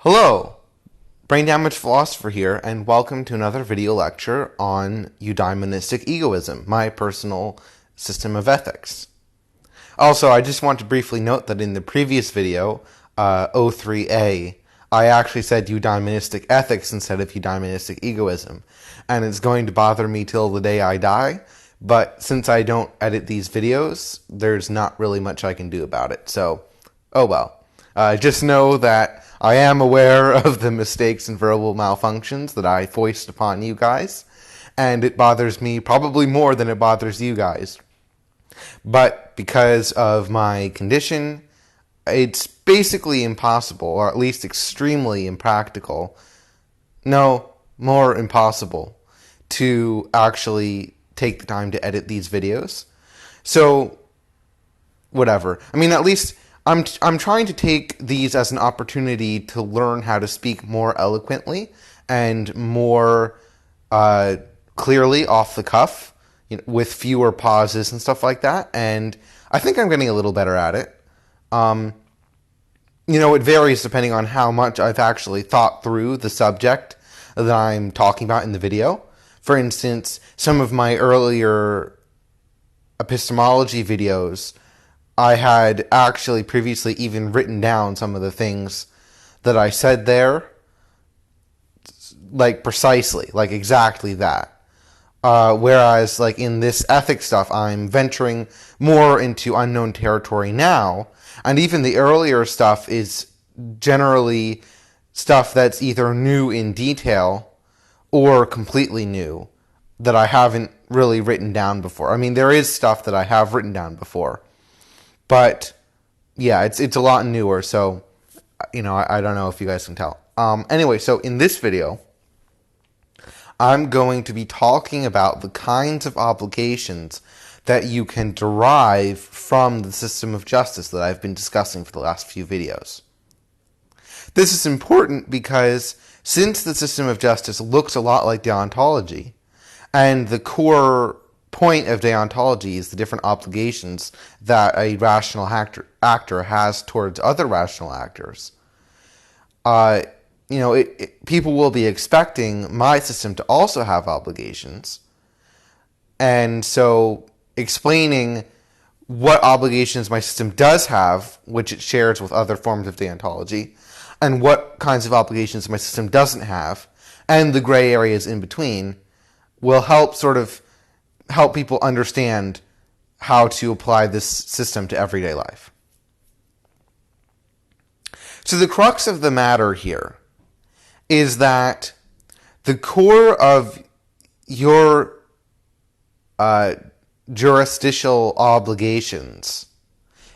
Hello, Brain Damage Philosopher here, and welcome to another video lecture on Eudaimonistic egoism, my personal system of ethics. Also, I just want to briefly note that in the previous video, 03A, I actually said eudaimonistic ethics instead of eudaimonistic egoism, and it's going to bother me till the day I die, but since I don't edit these videos, there's not really much I can do about it, so, oh well. Just know that I am aware of the mistakes and verbal malfunctions that I foist upon you guys, and it bothers me probably more than it bothers you guys. But because of my condition, it's basically impossible, or at least extremely impractical, no, more impossible, to actually take the time to edit these videos. So, whatever. I mean, at least I'm trying to take these as an opportunity to learn how to speak more eloquently and more clearly off the cuff, with fewer pauses and stuff like that. And I think I'm getting a little better at it. It varies depending on how much I've actually thought through the subject that I'm talking about in the video. For instance, some of my earlier epistemology videos, I had actually previously even written down some of the things that I said there, like precisely, like exactly that. Whereas, like in this ethics stuff, I'm venturing more into unknown territory now, and even the earlier stuff is generally stuff that's either new in detail or completely new that I haven't really written down before. I mean, there is stuff that I have written down before. But, yeah, it's a lot newer, so, I don't know if you guys can tell. Anyway, so in this video, I'm going to be talking about the kinds of obligations that you can derive from the system of justice that I've been discussing for the last few videos. This is important because since the system of justice looks a lot like deontology, and the core point of deontology is the different obligations that a rational actor has towards other rational actors. People will be expecting my system to also have obligations. And so explaining what obligations my system does have, which it shares with other forms of deontology, and what kinds of obligations my system doesn't have, and the gray areas in between, will help people understand how to apply this system to everyday life. So the crux of the matter here is that the core of your jurisdictional obligations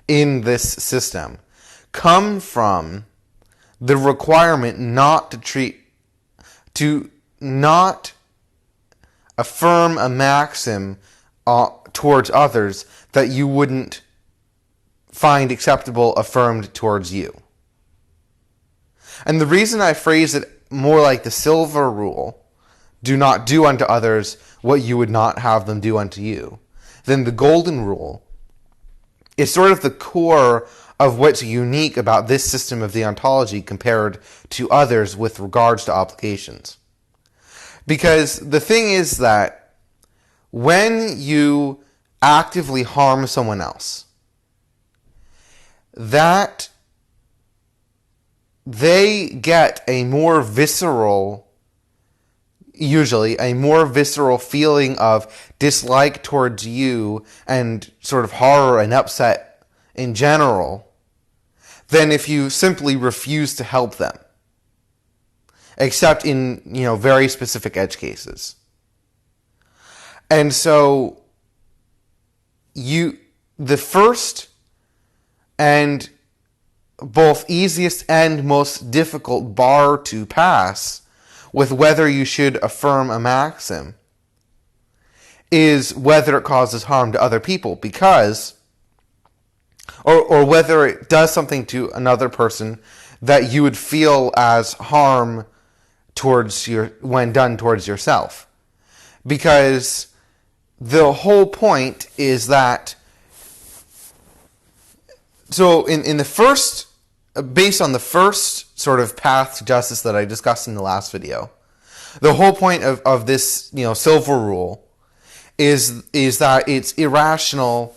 in this system come from the requirement not to not affirm a maxim towards others that you wouldn't find acceptable affirmed towards you. And the reason I phrase it more like the silver rule, do not do unto others what you would not have them do unto you, than the golden rule, is sort of the core of what's unique about this system of deontology compared to others with regards to obligations. Because the thing is that when you actively harm someone else, that they get usually a more visceral feeling of dislike towards you and sort of horror and upset in general than if you simply refuse to help them. Except in, very specific edge cases. And so, the first and both easiest and most difficult bar to pass with whether you should affirm a maxim is whether it causes harm to other people, because, or whether it does something to another person that you would feel as harm when done towards yourself. Because the whole point is that, so in the first based on the first sort of path to justice that I discussed in the last video, the whole point of this, silver rule is that it's irrational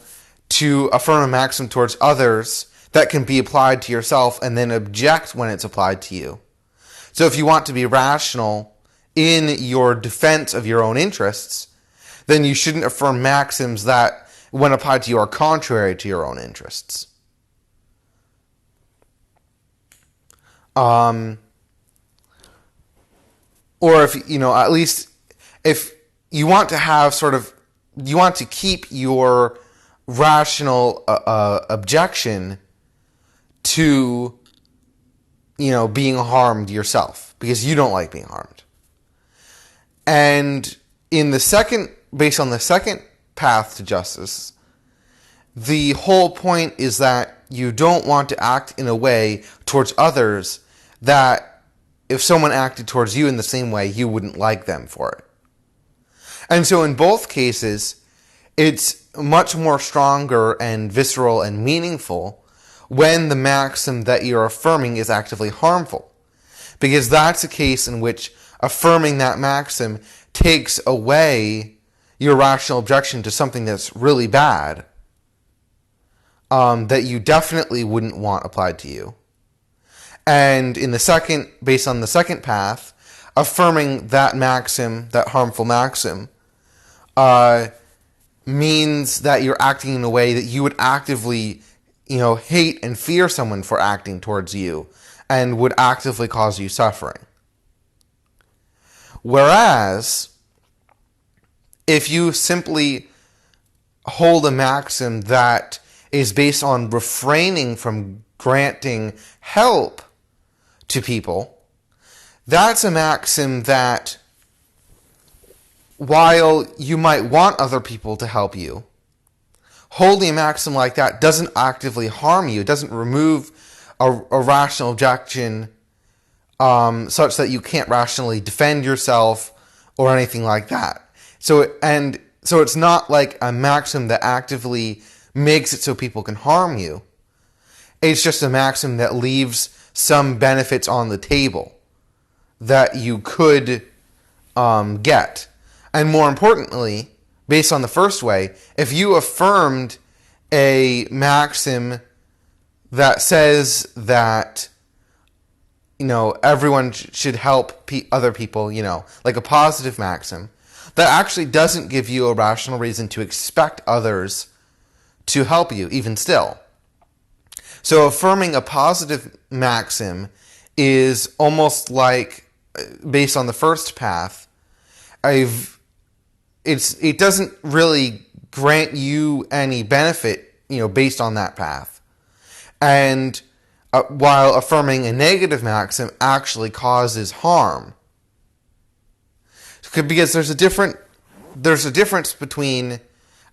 to affirm a maxim towards others that can be applied to yourself and then object when it's applied to you. So if you want to be rational in your defense of your own interests, then you shouldn't affirm maxims that, when applied to you, are contrary to your own interests. Or if, at least if you want to have you want to keep your rational objection to, being harmed yourself, because you don't like being harmed. And based on the second path to justice, the whole point is that you don't want to act in a way towards others that if someone acted towards you in the same way, you wouldn't like them for it. And so in both cases, it's much more stronger and visceral and meaningful when the maxim that you're affirming is actively harmful, because that's a case in which affirming that maxim takes away your rational objection to something that's really bad, that you definitely wouldn't want applied to you. And based on the second path, affirming that maxim, that harmful maxim, means that you're acting in a way that you would actively, hate and fear someone for acting towards you, and would actively cause you suffering. Whereas, if you simply hold a maxim that is based on refraining from granting help to people, that's a maxim that, while you might want other people to help you, holding a maxim like that doesn't actively harm you. It doesn't remove a rational objection such that you can't rationally defend yourself or anything like that. So it's not like a maxim that actively makes it so people can harm you. It's just a maxim that leaves some benefits on the table that you could get. And more importantly, based on the first way, if you affirmed a maxim that says that, everyone should help other people, like a positive maxim, that actually doesn't give you a rational reason to expect others to help you, even still. So affirming a positive maxim is almost like, based on the first path, it doesn't really grant you any benefit, based on that path. And while affirming a negative maxim actually causes harm. Because there's a difference between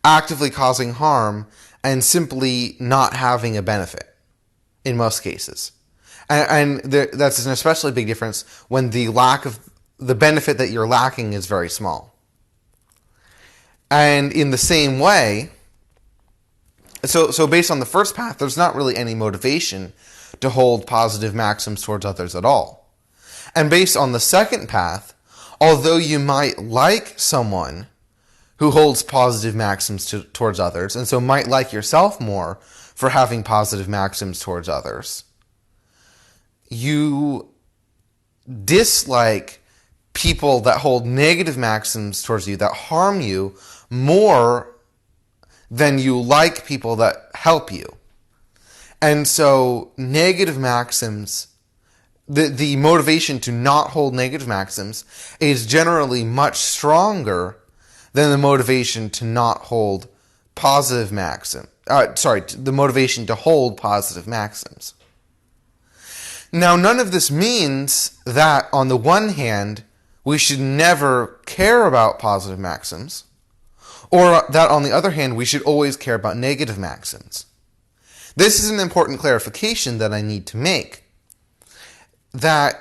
actively causing harm and simply not having a benefit in most cases. And that's an especially big difference when the benefit that you're lacking is very small. And in the same way, so based on the first path, there's not really any motivation to hold positive maxims towards others at all. And based on the second path, although you might like someone who holds positive maxims towards others, and so might like yourself more for having positive maxims towards others, you dislike people that hold negative maxims towards you, that harm you, more than you like people that help you. And so negative maxims, the motivation to not hold negative maxims is generally much stronger than the motivation to not hold positive maxims. The motivation to hold positive maxims. Now, none of this means that, on the one hand, we should never care about positive maxims, or that, on the other hand, we should always care about negative maxims. This is an important clarification that I need to make. That,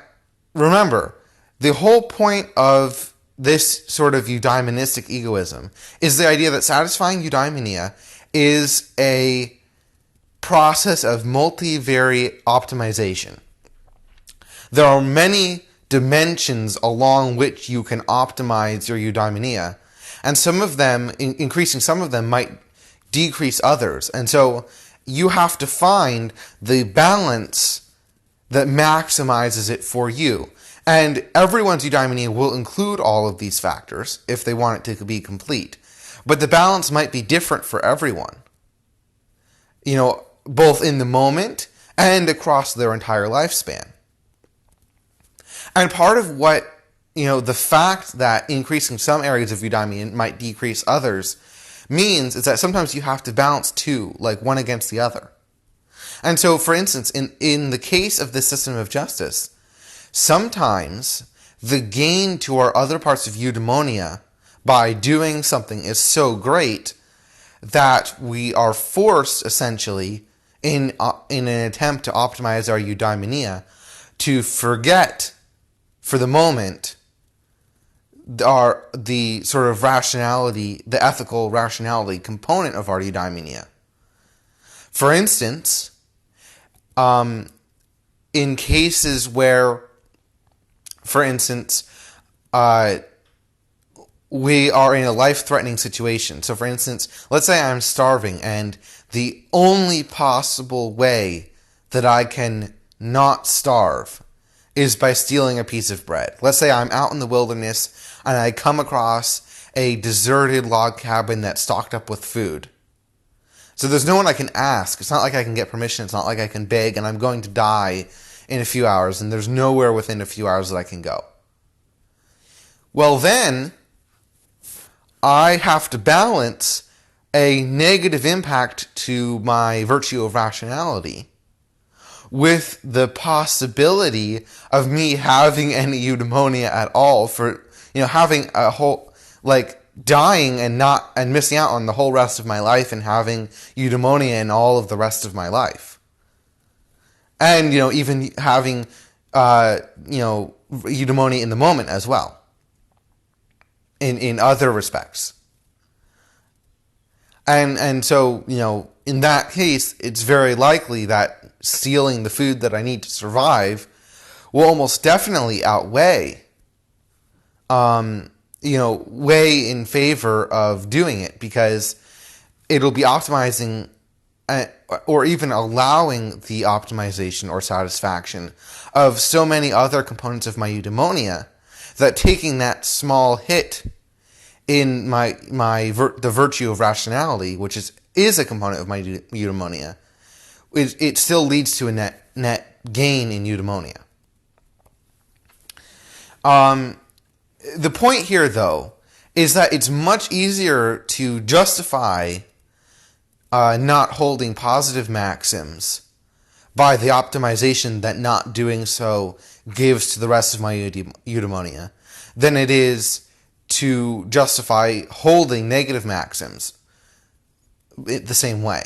remember, the whole point of this sort of eudaimonistic egoism is the idea that satisfying eudaimonia is a process of multivariate optimization. There are many dimensions along which you can optimize your eudaimonia, and some of them, increasing some of them, might decrease others. And so you have to find the balance that maximizes it for you. And everyone's eudaimonia will include all of these factors if they want it to be complete. But the balance might be different for everyone, both in the moment and across their entire lifespan. And part of what, the fact that increasing some areas of eudaimonia might decrease others means is that sometimes you have to balance two, like one against the other. And so, for instance, in the case of this system of justice, sometimes the gain to our other parts of eudaimonia by doing something is so great that we are forced, essentially, in an attempt to optimize our eudaimonia, to forget, for the moment, the sort of rationality, the ethical rationality component of our eudaimonia. For instance, in cases where, for instance, we are in a life-threatening situation. So, for instance, let's say I'm starving, and the only possible way that I can not starve is by stealing a piece of bread. Let's say I'm out in the wilderness, and I come across a deserted log cabin that's stocked up with food. So there's no one I can ask. It's not like I can get permission. It's not like I can beg, and I'm going to die in a few hours, and there's nowhere within a few hours that I can go. Well, then I have to balance a negative impact to my virtue of rationality with the possibility of me having any eudaimonia at all, for having a whole, dying and missing out on the whole rest of my life, and having eudaimonia in all of the rest of my life. And, even having, eudaimonia in the moment as well. In other respects. And so, in that case, it's very likely that stealing the food that I need to survive will almost definitely outweigh, weigh in favor of doing it, because it'll be optimizing or even allowing the optimization or satisfaction of so many other components of my eudaimonia that taking that small hit in the virtue of rationality, which is a component of my eudaimonia, it still leads to a net gain in eudaimonia. The point here, though, is that it's much easier to justify not holding positive maxims by the optimization that not doing so gives to the rest of my eudaimonia than it is to justify holding negative maxims the same way.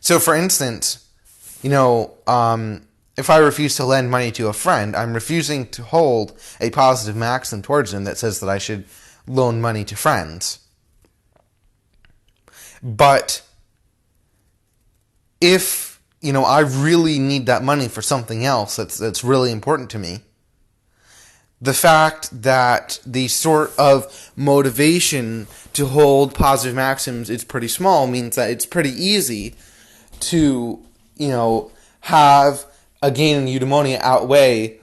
So, for instance, if I refuse to lend money to a friend, I'm refusing to hold a positive maxim towards him that says that I should loan money to friends. But if I really need that money for something else that's really important to me, the fact that the sort of motivation to hold positive maxims is pretty small means that it's pretty easy to, have a gain in eudaimonia outweigh,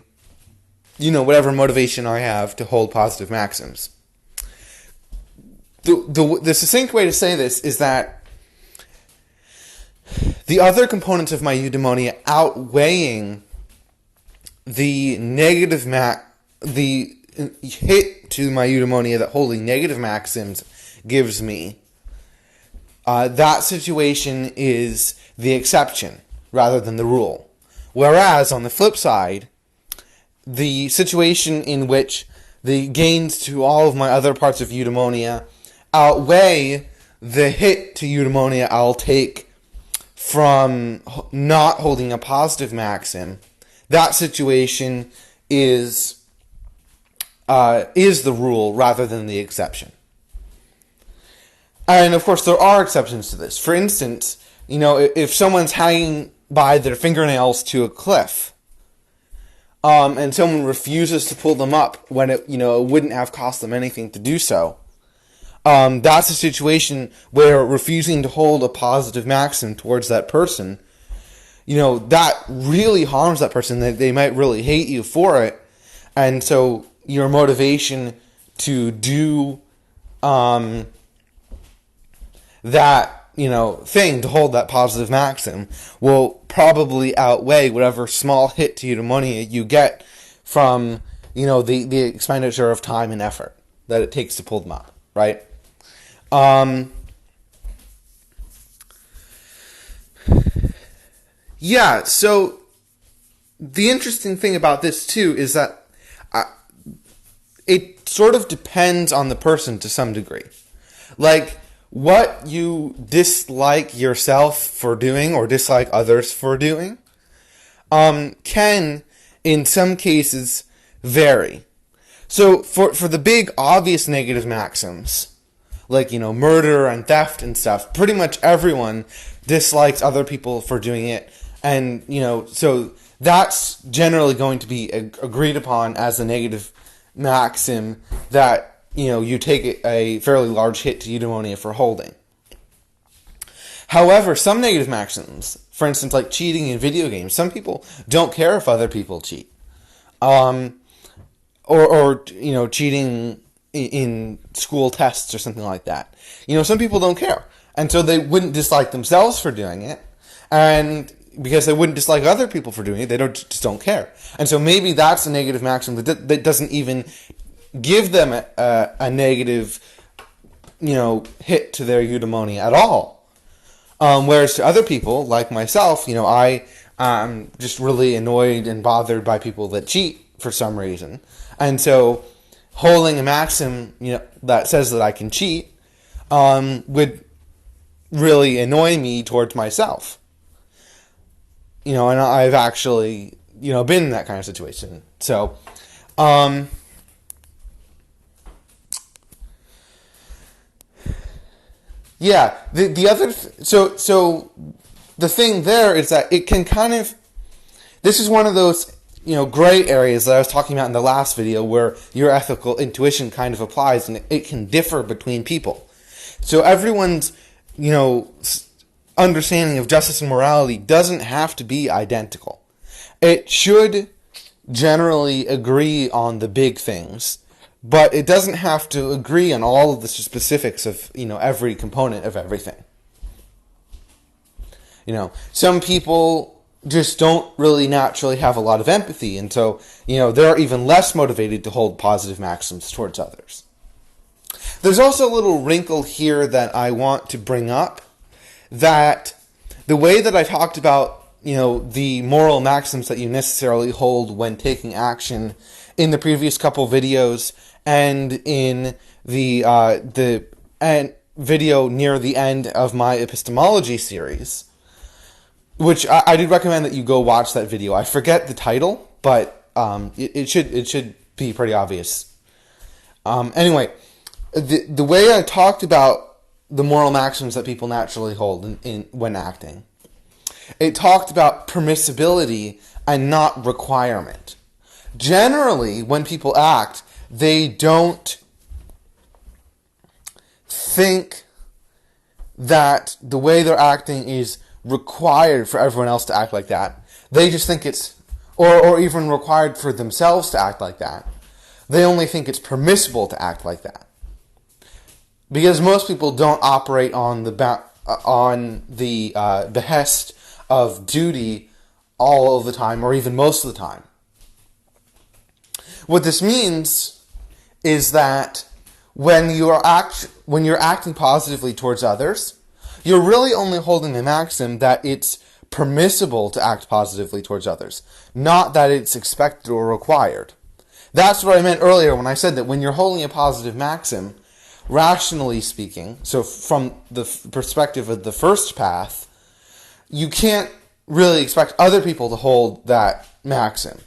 whatever motivation I have to hold positive maxims. The succinct way to say this is that the other components of my eudaimonia outweighing the negative the hit to my eudaimonia that holding negative maxims gives me, that situation is the exception rather than the rule. Whereas, on the flip side, the situation in which the gains to all of my other parts of eudaimonia outweigh the hit to eudaimonia I'll take from not holding a positive maxim, that situation is the rule rather than the exception. And of course, there are exceptions to this. For instance, if someone's hanging by their fingernails to a cliff, and someone refuses to pull them up when it wouldn't have cost them anything to do so, that's a situation where refusing to hold a positive maxim towards that person, that really harms that person. They might really hate you for it. And so your motivation to do that thing, to hold that positive maxim, will probably outweigh whatever small hit to eudaimonia you get from the expenditure of time and effort that it takes to pull them up, right? Yeah, so the interesting thing about this too is that it sort of depends on the person to some degree. Like, what you dislike yourself for doing or dislike others for doing can, in some cases, vary. So for the big obvious negative maxims, like, murder and theft and stuff, pretty much everyone dislikes other people for doing it. And, so that's generally going to be agreed upon as a negative maxim that, you take a fairly large hit to eudaimonia for holding. However, some negative maxims, for instance, like cheating in video games, some people don't care if other people cheat. Or cheating in school tests or something like that. Some people don't care. And so they wouldn't dislike themselves for doing it. And because they wouldn't dislike other people for doing it, they just don't care. And so maybe that's a negative maxim that doesn't even give them a negative, hit to their eudaimonia at all. Whereas to other people, like myself, I'm just really annoyed and bothered by people that cheat for some reason. And so holding a maxim, that says that I can cheat, would really annoy me towards myself. And I've actually, been in that kind of situation. So, yeah, the other, so the thing there is that it can this is one of those, gray areas that I was talking about in the last video where your ethical intuition kind of applies, and it can differ between people. So everyone's, understanding of justice and morality doesn't have to be identical. It should generally agree on the big things, but it doesn't have to agree on all of the specifics of, every component of everything. Some people just don't really naturally have a lot of empathy, and so, they're even less motivated to hold positive maxims towards others. There's also a little wrinkle here that I want to bring up, that the way that I talked about, the moral maxims that you necessarily hold when taking action in the previous couple videos and in the video near the end of my epistemology series, which I did recommend that you go watch that video. I forget the title, but it should be pretty obvious. Anyway, the way I talked about the moral maxims that people naturally hold when acting, it talked about permissibility and not requirement. Generally, when people act, they don't think that the way they're acting is required for everyone else to act like that. They just think it's, or even required for themselves to act like that. They only think it's permissible to act like that. Because most people don't operate on the behest of duty all of the time, or even most of the time. What this means is that when you're acting positively towards others, you're really only holding the maxim that it's permissible to act positively towards others, not that it's expected or required. That's what I meant earlier when I said that when you're holding a positive maxim, rationally speaking, so from the perspective of the first path, you can't really expect other people to hold that maxim.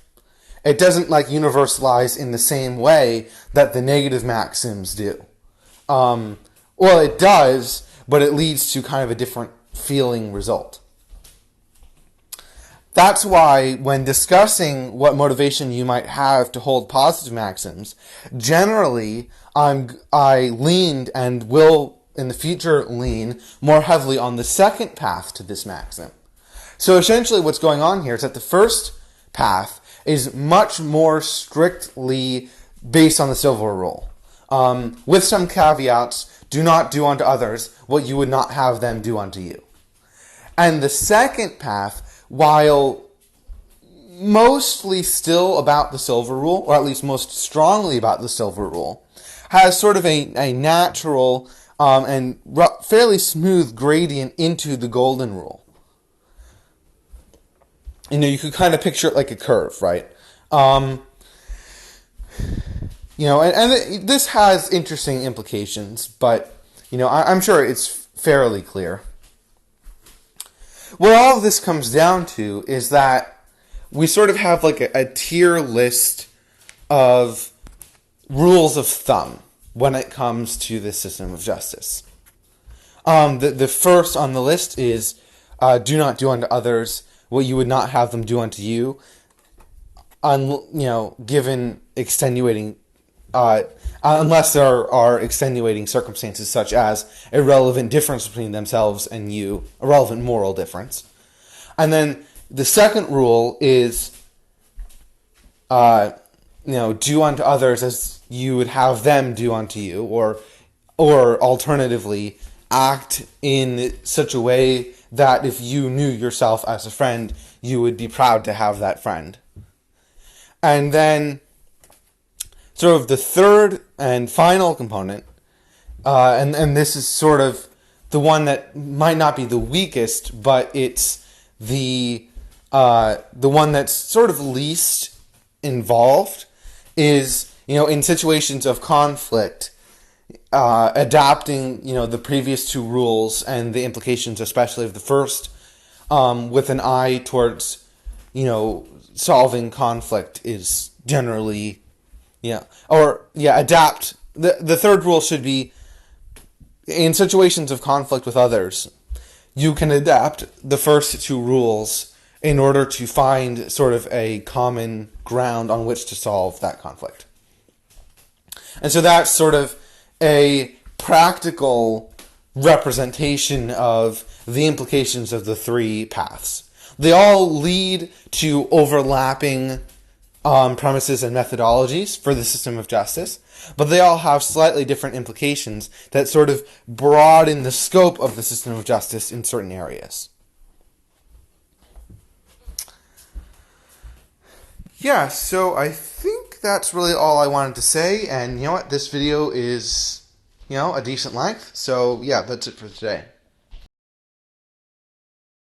It doesn't universalize in the same way that the negative maxims do. Well, it does, but it leads to kind of a different feeling result. That's why when discussing what motivation you might have to hold positive maxims, generally I leaned and will in the future lean more heavily on the second path to this maxim. So essentially what's going on here is that the first path is much more strictly based on the silver rule. With some caveats, do not do unto others what you would not have them do unto you. And the second path, while mostly still about the silver rule, or at least most strongly about the silver rule, has sort of a natural and fairly smooth gradient into the golden rule. You could kind of picture it like a curve, right? And this has interesting implications, but, I'm sure it's fairly clear. What all of this comes down to is that we sort of have like a tier list of rules of thumb when it comes to this system of justice. The first on the list is do not do unto others what you would not have them do unto you, given extenuating, unless there are extenuating circumstances such as a relevant difference between themselves and you, a relevant moral difference. And then the second rule is, do unto others as you would have them do unto you, or alternatively, act in such a way that if you knew yourself as a friend, you would be proud to have that friend. And then, sort of the third and final component, and this is sort of the one that might not be the weakest, but it's the one that's sort of least involved, is, in situations of conflict, adapting, the previous two rules and the implications, especially of the first, with an eye towards, solving conflict is generally, adapt. The third rule should be, in situations of conflict with others, you can adapt the first two rules in order to find sort of a common ground on which to solve that conflict. And so that's sort of a practical representation of the implications of the three paths. They all lead to overlapping premises and methodologies for the system of justice, but they all have slightly different implications that sort of broaden the scope of the system of justice in certain areas. Yeah, so I think that's really all I wanted to say, and you know what, this video is, a decent length, so yeah, that's it for today.